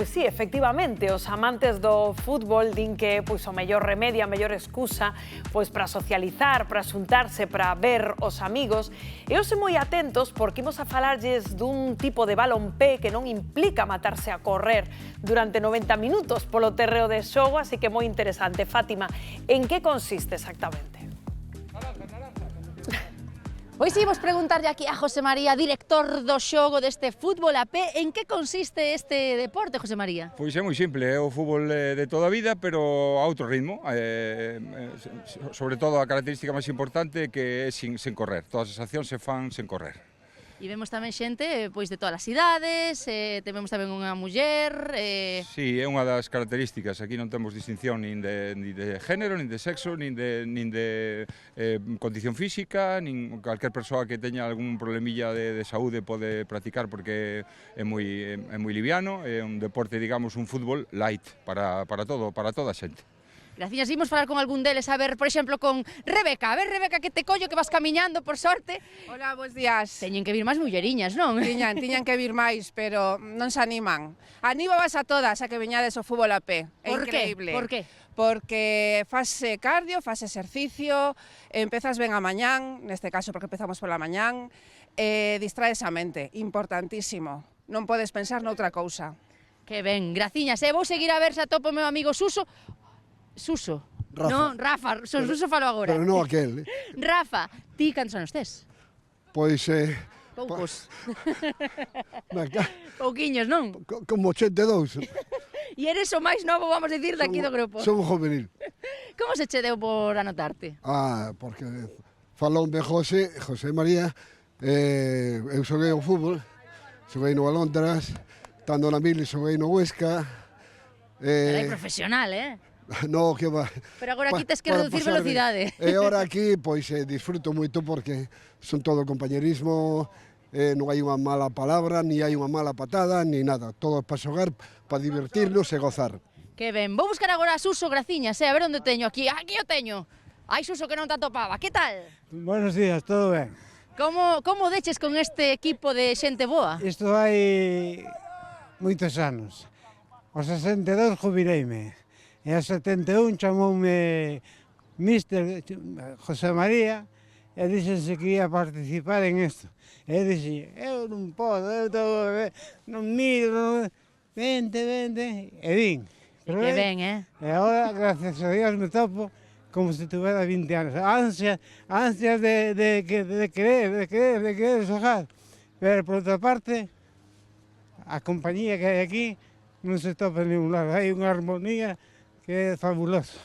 Pois sí, efectivamente, os amantes do fútbol din que pois, o mellor remedio, a mellor excusa pois, para socializar, para xuntarse, para ver os amigos. E hoxe moi atentos porque imos a falarlles dun tipo de balonpé que non implica matarse a correr durante 90 minutos polo terreo de xogo, así que moi interesante. Fátima, en que consiste exactamente? Pois imos preguntarlle aquí a José María, director do xogo deste fútbol a pé, en que consiste este deporte, José María? Pois é moi simple, é o fútbol de toda a vida, pero a outro ritmo. Sobre todo a característica máis importante que é sin correr. Todas as accións se fan sen correr. E vemos tamén xente pois de todas as idades, temos tamén unha muller... Sí, é unha das características. Aquí non temos distinción nin de género, nin de sexo, nin de condición física, nin calquer persoa que teña algún problemilla de saúde pode practicar porque é moi liviano, é un deporte, digamos, un fútbol light para toda a xente. Gracias, imos falar con algún deles, a ver, por exemplo, con Rebeca. A ver, Rebeca, que te collo, que vas camiñando, por sorte. Hola, bons días. Teñen que vir máis mulleriñas, non? Tiñan que vir máis, pero non se animan. Anímabas a todas a que veñades ao fútbol a pé. É increíble. Por qué? Porque fase cardio, fase exercicio, empezas ben a mañán, neste caso porque empezamos pola mañán, distraes a mente, importantísimo. Non podes pensar noutra cousa. Que ben, graciñas. Vou seguir a ver se atopo o meu amigo Suso. Suso? Rafa. Non, Rafa, Suso falo agora. Pero non aquel, Rafa, ti cantos anos tes? Pois, Poucos. na Pouquiños, non? como 82. E eres o máis novo, vamos dicir, daqui do grupo. Son juvenil. Como se che deu por anotarte? Porque falonme José María, eu xoguei ao fútbol, xoguei no Alóntaras, estando na Mili xoguei no Huesca. Era profesional, No, que va. Pero agora aquí tes que reducir velocidade. E agora aquí, pois, disfruto moito porque son todo compañerismo, non hai unha mala palabra, ni hai unha mala patada, ni nada. Todo para xogar, para divertirnos e gozar. Que ben. Vou buscar agora a Suso, graciñas, a ver onde teño aquí. Aquí o teño. Ai, Suso, que non te atopaba. Que tal? Buenos días, todo ben. Como deches con este equipo de xente boa? Isto hai moitos anos. Aos 62 jubileime. E a 71 chamoume Mister José María e dixense que ia participar en isto. E dixe, eu non podo, non miro, vente, e vin. Que ben, E agora, gracias a Dios, me topo como se tuvera 20 anos. Ansias de querer xogar. Pero, por outra parte, a compañía que hai aquí non se topa en ningún lado. Hai unha armonía que é fabuloso.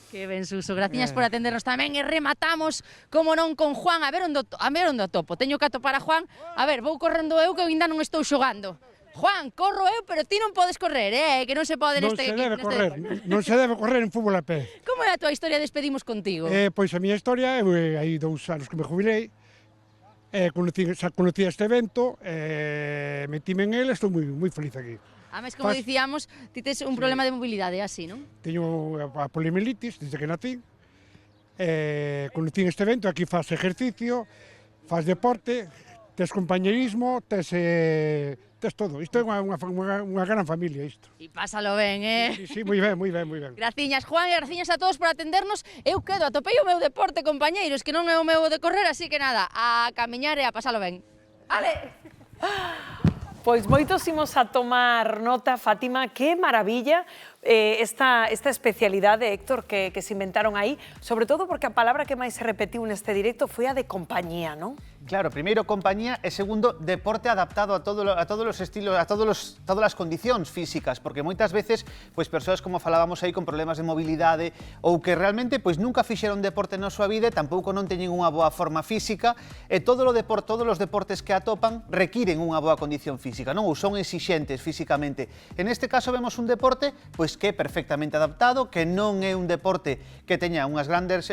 Que ben, Suso, graciñas por atendernos tamén e rematamos, como non, con Juan, a ver onde o topo. Teño que atopar a Juan, a ver, vou correndo eu que ainda non estou xogando. Juan, corro eu, pero ti non podes correr, que non se pode neste deporte. Non se debe correr en fútbol a pé. Como é a tua historia? Despedimos contigo. Pois a miña historia, hai 2 anos que me jubilei, conocí este evento, metíme en ele, estou moi feliz aquí. A mes, como dicíamos, ti tes un problema de mobilidade, así, non? Teño a poliomielitis desde que nací. Conocí este evento, aquí faz ejercicio, faz deporte, tes compañerismo, tes todo. Isto é unha gran familia, isto. E pásalo ben, Sí, moi ben. Graciñas, Juan, e graciñas a todos por atendernos. Eu quedo, atopei o meu deporte, compañeiros, que non é o meu de correr, así que nada, a camiñar e a pasalo ben. Ale! Pois moitos imos a tomar nota, Fátima, que maravilla esta especialidade, Héctor, que se inventaron aí, sobre todo porque a palabra que máis se repetiu neste directo foi a de compañía, non? Claro, primeiro compañía e segundo deporte adaptado a todos os estilos, a todas as condicións físicas, porque moitas veces pois persoas como falábamos aí con problemas de mobilidade ou que realmente pois nunca fixeron deporte na súa vida e tampouco non teñen unha boa forma física e todos os deportes que atopan requiren unha boa condición física, non? Ou son exixentes físicamente. En este caso vemos un deporte pois que é perfectamente adaptado, que non é un deporte que teña unhas grandes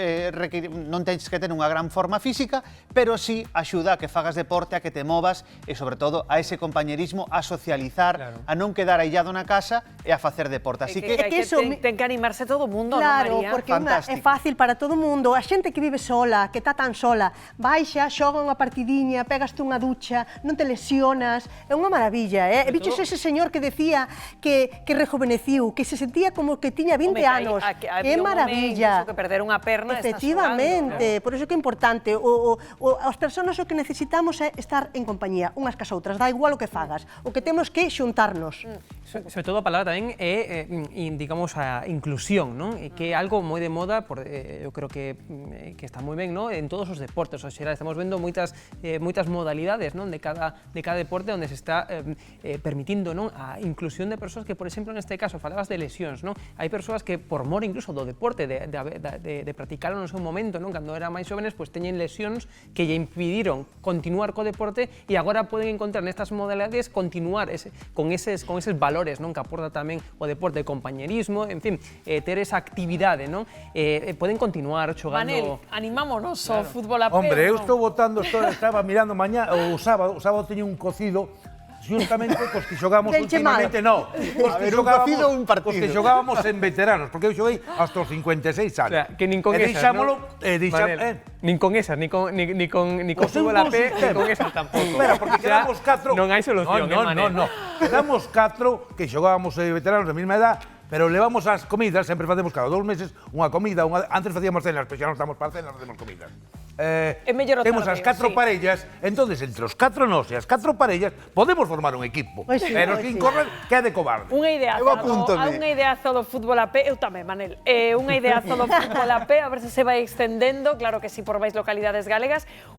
non tens que ter unha gran forma física, pero sí a axuda a que fagas deporte, a que te movas e, sobre todo, a ese compañerismo, a socializar, Claro. a non quedar aillado na casa e a facer deporte. Así que ten que animarse todo o mundo, Claro, non, María? porque é Fantástico. fácil para todo o mundo. A xente que vive sola, que está tan sola, baixa, xoga unha partidiña, pegaste unha ducha, non te lesionas, é unha maravilla, E bichos ese señor que decía que rejuveneciu, que se sentía como que tiña 20 anos. É maravilla. Que perder unha perna, Efectivamente, por iso que é importante. As persoas o que necesitamos é estar en compañía, unhas cas outras, dá igual o que fagas. O que temos que xuntarnos. Sobre todo a palabra tamén é, digamos, a inclusión, non? Que é algo moi de moda, eu creo que está moi ben, non? En todos os deportes, ou xeral, estamos vendo moitas modalidades, non? De cada deporte onde se está permitindo, non? A inclusión de persoas que, por exemplo, neste caso, falabas de lesións, non? Hai persoas que, por mor incluso do deporte, de practicarlo no seu momento, non? Cando eran máis jóvenes, pois teñen lesións que lle impediron continuar co deporte e agora poden encontrar nestas modalidades continuar con eses valores, non? Que aporta tamén o deporte de compañerismo, en fin, ter esa actividade, non? Poden continuar xogando... Manel, animámonos ao fútbol a pé. Hombre, eu estou votando, estaba mirando mañá, o sábado teño un cocido justamente cos que xogamos últimamente, no, cos que xogábamos en veteranos, porque eu xoguei hasta os 56 anos. O sea, que nin con esas, non? Nin con esas, ni con fútbol a pé, nin con esas tampouco. Espera, porque quedamos 4... Non hai solución, Manel. No. Quedamos 4 que xogábamos veteranos da mesma edad, pero levamos as comidas, sempre facemos cada 2 meses unha comida, antes facíamos cenas, pero xa non estamos para cenas, facemos comidas. Temos as 4 parellas, entonces entre os 4 nós e as 4 parellas podemos formar un equipo, pero sin correr que é de cobarde. Unha ideazo do fútbol a pé, eu tamén, Manel, unha ideazo do fútbol a pé, a ver se vai extendendo, claro que sí, por máis localidades galegas.